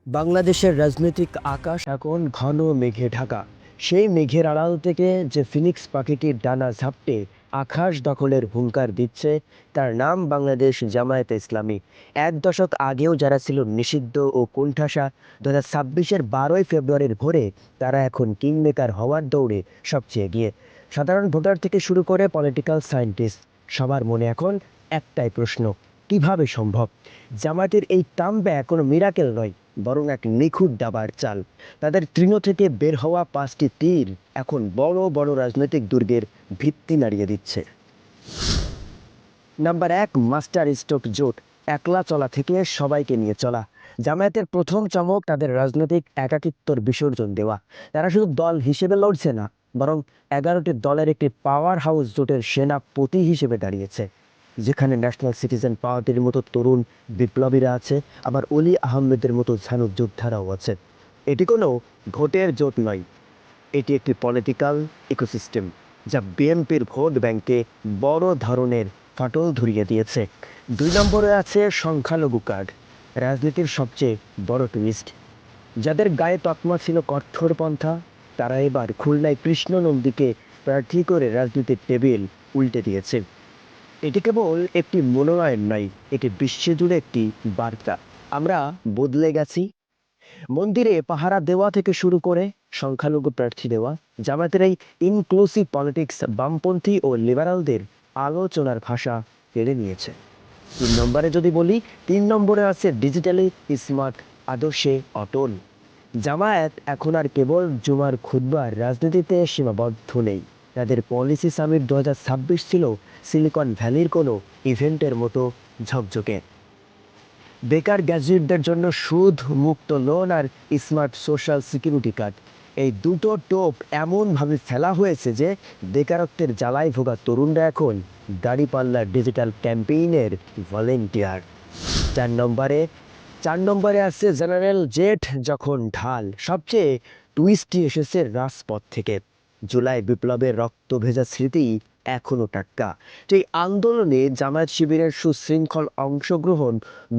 বাংলাদেশের রাজনৈতিক আকাশ এখন ঘন মেঘে ঢাকা। সেই মেঘের আড়াল থেকে যে ফিনিক্স পাখিটির ডানা ঝাপটে আকাশ দখলের হুঙ্কার দিচ্ছে, তার নাম বাংলাদেশ জামায়াতে ইসলামী। এক দশক আগেও যারা ছিল নিষিদ্ধ ও কোণঠাসা, 2026-এর 12ই ফেব্রুয়ারির ভোরে তারা এখন কিংমেকার হওয়ার দৌড়ে সবচেয়ে এগিয়ে। সাধারণ ভোটার থেকে শুরু করে পলিটিক্যাল সায়েন্টিস্ট, সবার মনে এখন একটাই প্রশ্ন: কিভাবে সম্ভব? জামায়াতের এই কামব্যাক কোনো মিরাকেল নয়, বরং এক নিখুঁত দাবার চাল। তাদের তৃণ থেকে বের হওয়া 5টি তীর এখন বড় বড় রাজনৈতিক দুর্গের ভিত্তি নাড়িয়ে দিচ্ছে। নাম্বার 1, মাস্টার স্ট্রোক জোট। একলা চলা থেকে সবাইকে নিয়ে চলা। জামায়াতের প্রথম চমক তাদের রাজনৈতিক একাকিত্বর বিসর্জন দেওয়া। তারা শুধু দল হিসেবে লড়ছে না, বরং 11টি দলের একটি পাওয়ার হাউস জোটের সেনাপতি হিসেবে দাঁড়িয়েছে, যেখানে ন্যাশনাল সিটিজেন পার্টির মতো তরুণ বিপ্লবীরা আছে, আবার অলি আহমেদের মতো ঝানু যোদ্ধারাও আছে। এটি কোনো ভোটের জোট নয়, এটি একটি পলিটিক্যাল ইকোসিস্টেম, যা বিএনপির ভোট ব্যাংকে বড় ধরনের ফাটল ধরিয়ে দিয়েছে। 2 নম্বরে আছে সংখ্যালঘু কার্ড, রাজনীতির সবচেয়ে বড় টুইস্ট। যাদের গায়ে তকমা ছিল কঠোরপন্থা, তারা এবার খুলনায় কৃষ্ণ নন্দীকে প্রার্থী করে রাজনীতির টেবিল উল্টে দিয়েছে। এটি কেবল একটি মনোনয়ন নয়, এটি বিশ্বজুড়ে একটি বার্তা: আমরা বদলে গেছি। মন্দিরে পাহারা দেওয়া থেকে শুরু করে সংখ্যালঘু প্রার্থী দেওয়া, জামায়াতের এই ইনক্লুসিভ পলিটিক্স বামপন্থী ও লিবারালদের আলোচনার ভাষা কেড়ে নিয়েছে। 3 নম্বরে যদি বলি, 3 নম্বরে আছে ডিজিটালি স্মার্ট, আদর্শে অটল। জামায়াত এখন আর কেবল জুমার খুতবার রাজনীতিতে সীমাবদ্ধ নেই। তাদের পলিসি সামিট 2026 ছিল সিলিকন ভ্যালির কোনো ইভেন্টের মতো ঝকঝকে। বেকার গ্র্যাজুয়েটদের জন্য সুদ মুক্ত লোন আর স্মার্ট সোশ্যাল সিকিউরিটি কার্ড, এই দুটো টোপ এমনভাবে ফেলা হয়েছে যে বেকারত্বের জ্বালায় ভোগা তরুণরা এখন দাড়িপাল্লার ডিজিটাল ক্যাম্পেইনের ভলেন্টিয়ার। 4 নম্বরে আছে জেনারেল জেট যখন ঢাল। সবচেয়ে টুইস্টই এসেছে রাজপথ থেকে। জুলাই বিপ্লবের রক্ত ভেজা স্মৃতি এখনও টাটকা। সেই আন্দোলনে জামায়াত শিবিরের সুশৃঙ্খল অংশগ্রহণ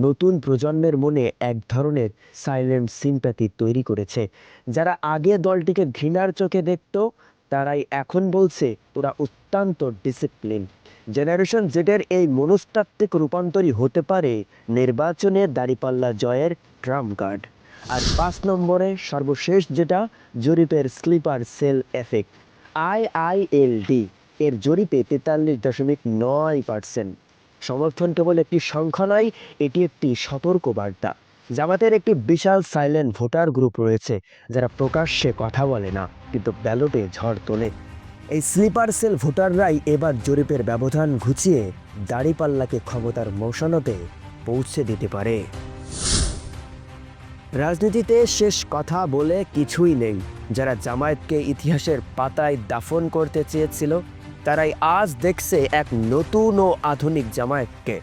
নতুন প্রজন্মের মনে এক ধরনের সাইলেন্ট সিম্প্যাথি তৈরি করেছে। যারা আগে দলটিকে ঘৃণার চোখে দেখত, তারাই এখন বলছে ওরা অত্যন্ত ডিসিপ্লিন। জেনারেশন জেডের এই মনস্তাত্ত্বিক রূপান্তরই হতে পারে নির্বাচনে দাঁড়িপাল্লা জয়ের ট্রাম্প কার্ড। আর 5 নম্বরে সর্বশেষ যেটা, জরিপের স্লিপার সেল এফেক্ট, আইআইএলডি এর জরিপে 43.9%। সমর্থন কেবল একটি সংখ্যা নয়, এটি একটি সতর্ক বার্তা। জামাতের একটি বিশাল সাইলেন্ট ভোটার গ্রুপ রয়েছে, যারা প্রকাশ্যে কথা বলে না, কিন্তু ব্যালটে ঝড় তোলে। এই স্লিপার সেল ভোটাররাই এবার জরিপের ব্যবধান ঘুচিয়ে দাঁড়িপাল্লাকে ক্ষমতার মশানতে পৌঁছে দিতে পারে। রাজনীতিতে শেষ কথা বলে কিছুই নেই। যারা জামায়াতকে ইতিহাসের পাতায় দাফন করতে চেয়েছিল, তারাই আজ দেখছে এক নতুন ও আধুনিক জামায়াতকে।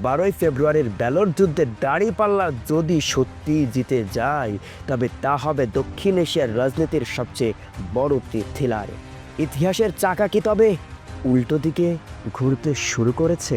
12ই ফেব্রুয়ারির ব্যালট যুদ্ধে দাঁড়িপাল্লা যদি সত্যি জিতে যায়, তবে তা হবে দক্ষিণ এশিয়ার রাজনীতির সবচেয়ে বড় থ্রিলার। ইতিহাসের চাকা কি তবে উল্টো দিকে ঘুরতে শুরু করেছে?